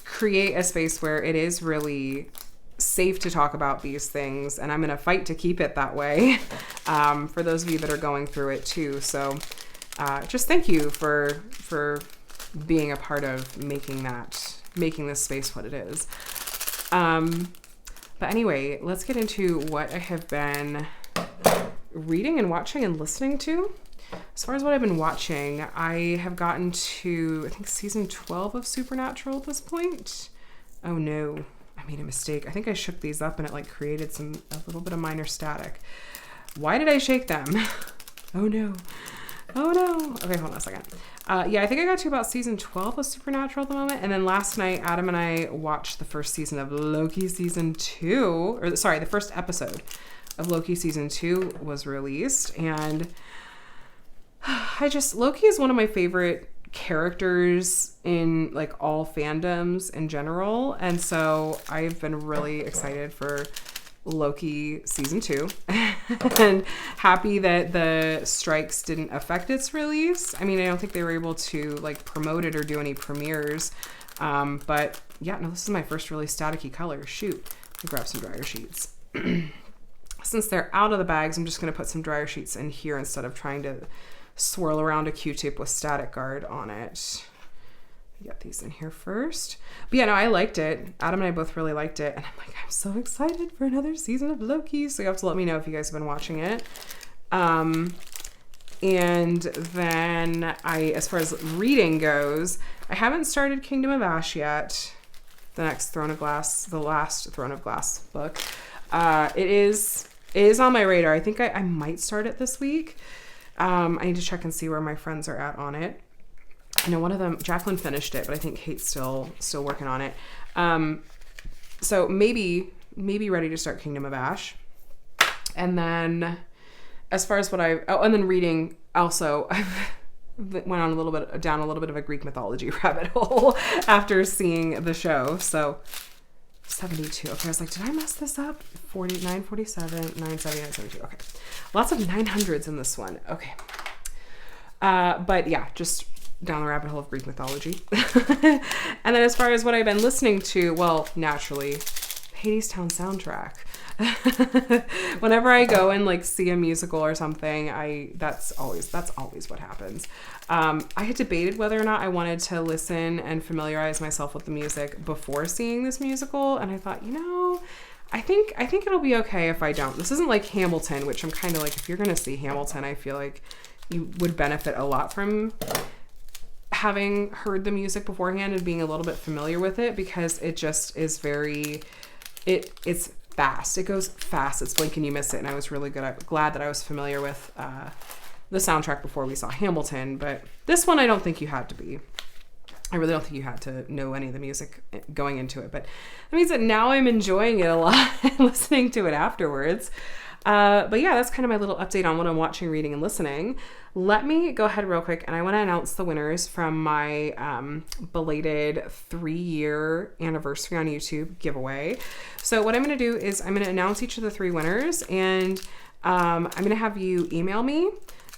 create a space where it is really safe to talk about these things, and I'm going to fight to keep it that way for those of you that are going through it too. So just thank you for being a part of making this space what it is. But anyway, let's get into what I have been reading and watching and listening to. As far as what I've been watching, I have gotten to, I think, season 12 of Supernatural at this point. Oh no, I made a mistake. I think I shook these up and it created a little bit of minor static. Why did I shake them? Oh no. Okay, hold on a second. Yeah, I think I got to about season 12 of Supernatural at the moment. And then last night, Adam and I watched the first season of Loki season 2. Or sorry, the first episode of Loki season 2 was released. And Loki is one of my favorite characters in like all fandoms in general. And so I've been really excited for Loki season 2 and happy that the strikes didn't affect its release. I mean, I don't think they were able to like promote it or do any premieres. But yeah, no, this is my first really staticky color. Shoot, let me grab some dryer sheets. Since they're out of the bags, I'm just going to put some dryer sheets in here instead of trying to swirl around a Q-tip with Static Guard on it. Get these in here first. But yeah, no, I liked it. Adam and I both really liked it. And I'm like, I'm so excited for another season of Loki. So you have to let me know if you guys have been watching it. And then as far as reading goes, I haven't started Kingdom of Ash yet. The last Throne of Glass book. It is on my radar. I think I might start it this week. I need to check and see where my friends are at on it. I know one of them, Jacqueline, finished it, but I think Kate's still working on it. So maybe ready to start Kingdom of Ash. And then as far as and then reading also, I went on down a little bit of a Greek mythology rabbit hole after seeing the show. So 72. Okay, I was like, did I mess this up? 49, 47, 970, 972. Okay. Lots of 900s in this one. Okay. But yeah, just down the rabbit hole of Greek mythology. And then as far as what I've been listening to, well, naturally, Hadestown soundtrack. Whenever I go and like see a musical or something, that's always what happens. I had debated whether or not I wanted to listen and familiarize myself with the music before seeing this musical, and I thought, I think it'll be okay if I don't. This isn't like Hamilton, which I'm kind of like, if you're going to see Hamilton, I feel like you would benefit a lot from having heard the music beforehand and being a little bit familiar with it, because it just is it's fast. It goes fast. It's blink and you miss it. And I was really glad that I was familiar with the soundtrack before we saw Hamilton. But this one, I don't think you had to be. I really don't think you had to know any of the music going into it. But that means that now I'm enjoying it a lot and listening to it afterwards. But yeah, that's kind of my little update on what I'm watching, reading, and listening. Let me go ahead real quick, and I want to announce the winners from my belated 3-year anniversary on YouTube giveaway. So what I'm going to do is I'm going to announce each of the 3 winners, and I'm going to have you email me,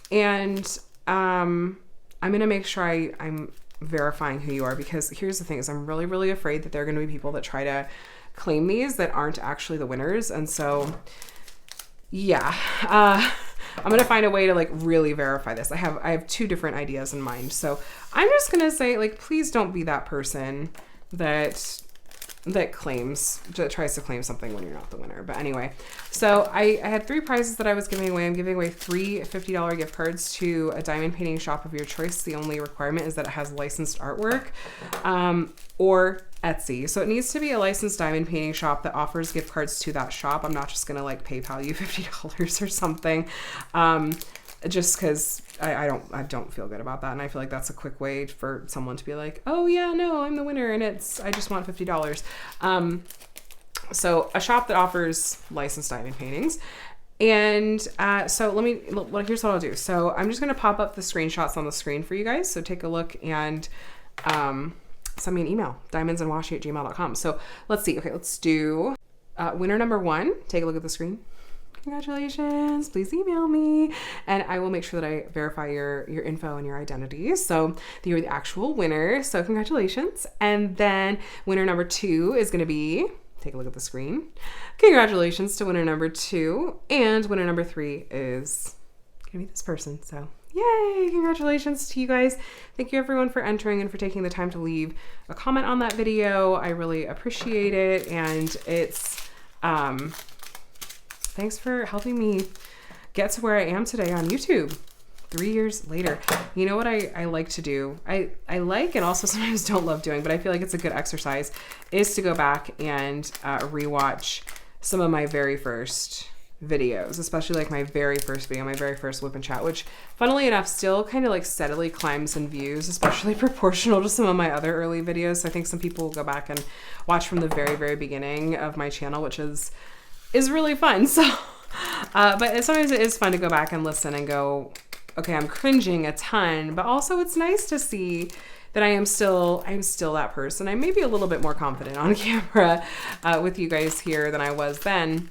and I'm going to make sure I'm verifying who you are, because here's the thing is I'm really, really afraid that there are going to be people that try to claim these that aren't actually the winners. And so yeah, I'm going to find a way to like really verify this. I have 2 different ideas in mind. So I'm just going to say, like, please don't be that person that tries to claim something when you're not the winner. But anyway, so I had 3 prizes that I was giving away. I'm giving away 3 $50 gift cards to a diamond painting shop of your choice. The only requirement is that it has licensed artwork, or Etsy. So it needs to be a licensed diamond painting shop that offers gift cards to that shop. I'm not just going to like PayPal you $50 or something. Just because I don't feel good about that. And I feel like that's a quick way for someone to be like, oh yeah, no, I'm the winner and I just want $50. So a shop that offers licensed diamond paintings. And so here's what I'll do. So I'm just going to pop up the screenshots on the screen for you guys. So take a look and send me an email, diamondsandwashi@gmail.com. So let's see. Okay, let's do winner number 1. Take a look at the screen. Congratulations, please email me and I will make sure that I verify your info and your identity. So you're the actual winner. So congratulations. And then winner number 2 is going to be, take a look at the screen. Congratulations to winner number 2. And winner number 3 is going to be this person. So yay, congratulations to you guys. Thank you everyone for entering and for taking the time to leave a comment on that video. I really appreciate it. And it's, thanks for helping me get to where I am today on YouTube 3 years later. You know what I like to do? I like and also sometimes don't love doing, but I feel like it's a good exercise, is to go back and rewatch some of my very first videos, especially like my very first video, my very first WIP and Chat, which funnily enough still kind of like steadily climbs in views, especially proportional to some of my other early videos. So I think some people will go back and watch from the very, very beginning of my channel, which is really fun. So, but sometimes it is fun to go back and listen and go, okay, I'm cringing a ton, but also it's nice to see that I'm still that person. I may be a little bit more confident on camera with you guys here than I was then.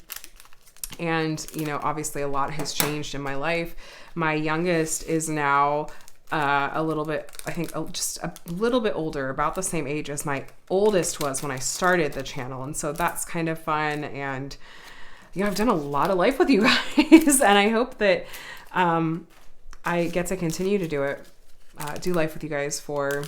And, you know, obviously a lot has changed in my life. My youngest is now a little bit, I think just a little bit older, about the same age as my oldest was when I started the channel. And so that's kind of fun. And, you know, I've done a lot of life with you guys, and I hope that I get to continue to do life with you guys for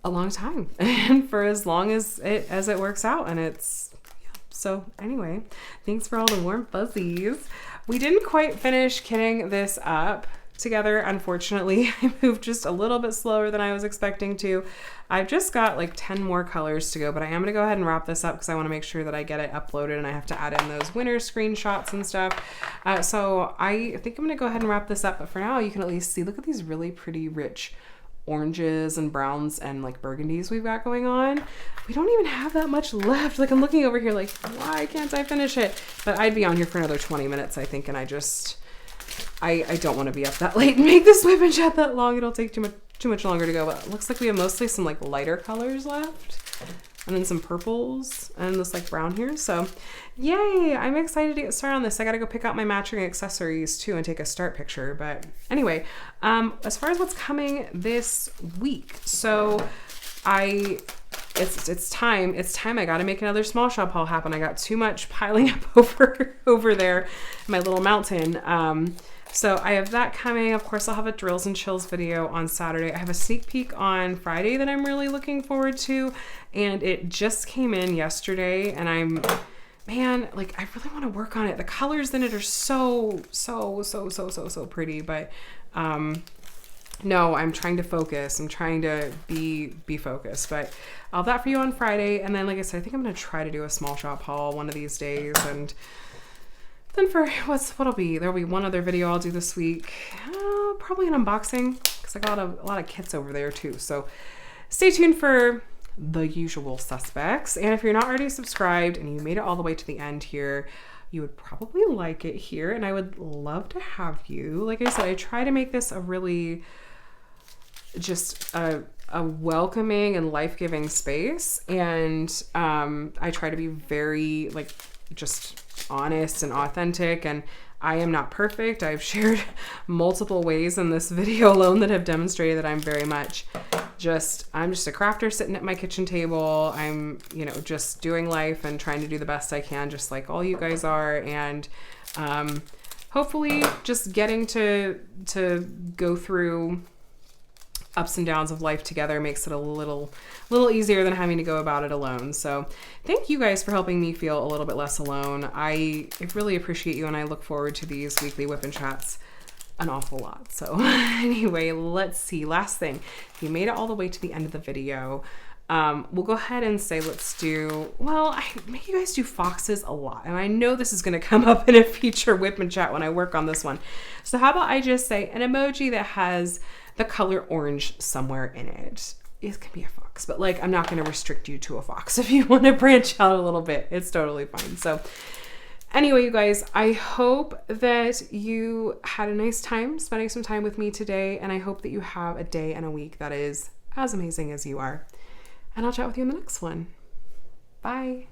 a long time and for as long as it works out. And it's, yeah. So anyway, thanks for all the warm fuzzies. We didn't quite finish kitting this up together, unfortunately. I moved just a little bit slower than I was expecting to. I've just got like 10 more colors to go, but I am gonna go ahead and wrap this up because I want to make sure that I get it uploaded, and I have to add in those winter screenshots and stuff. So I think I'm gonna go ahead and wrap this up, but for now you can at least see, look at these really pretty rich oranges and browns and like burgundies we've got going on. We don't even have that much left. Like, I'm looking over here like, why can't I finish it? But I'd be on here for another 20 minutes, I think, and I don't want to be up that late and make this WIP and Chat that long. It'll take too much longer to go. But it looks like we have mostly some like lighter colors left, and then some purples and this like brown here. So yay, I'm excited to get started on this. I got to go pick out my matching accessories too and take a start picture. But anyway, as far as what's coming this week, so it's time I got to make another small shop haul happen. I got too much piling up over there in my little mountain. So I have that coming. Of course, I'll have a drills and chills video on Saturday. I have a sneak peek on Friday that I'm really looking forward to, and it just came in yesterday, and man, like, I really want to work on it. The colors in it are so pretty, but no, I'm trying to focus. I'm trying to be focused, but I'll have that for you on Friday. And then, like I said, I think I'm going to try to do a small shop haul one of these days. And then for there'll be one other video I'll do this week. Probably an unboxing, because I got a lot of kits over there too. So stay tuned for the usual suspects. And if you're not already subscribed and you made it all the way to the end here, you would probably like it here, and I would love to have you. Like I said, I try to make this a really just a welcoming and life-giving space, and I try to be very like just honest and authentic, and I am not perfect. I've shared multiple ways in this video alone that have demonstrated that I'm very much I'm just a crafter sitting at my kitchen table. I'm, you know, just doing life and trying to do the best I can, just like all you guys are. And hopefully just getting to go through ups and downs of life together makes it a little easier than having to go about it alone. So thank you guys for helping me feel a little bit less alone. I really appreciate you, and I look forward to these weekly WIP and Chats an awful lot. So anyway, let's see. Last thing, if you made it all the way to the end of the video, we'll go ahead and say I make you guys do foxes a lot, and I know this is going to come up in a future WIP and Chat when I work on this one. So how about I just say an emoji that has the color orange somewhere in it. It can be a fox, but like, I'm not going to restrict you to a fox. If you want to branch out a little bit, it's totally fine. So anyway, you guys, I hope that you had a nice time spending some time with me today, and I hope that you have a day and a week that is as amazing as you are. And I'll chat with you in the next one. Bye.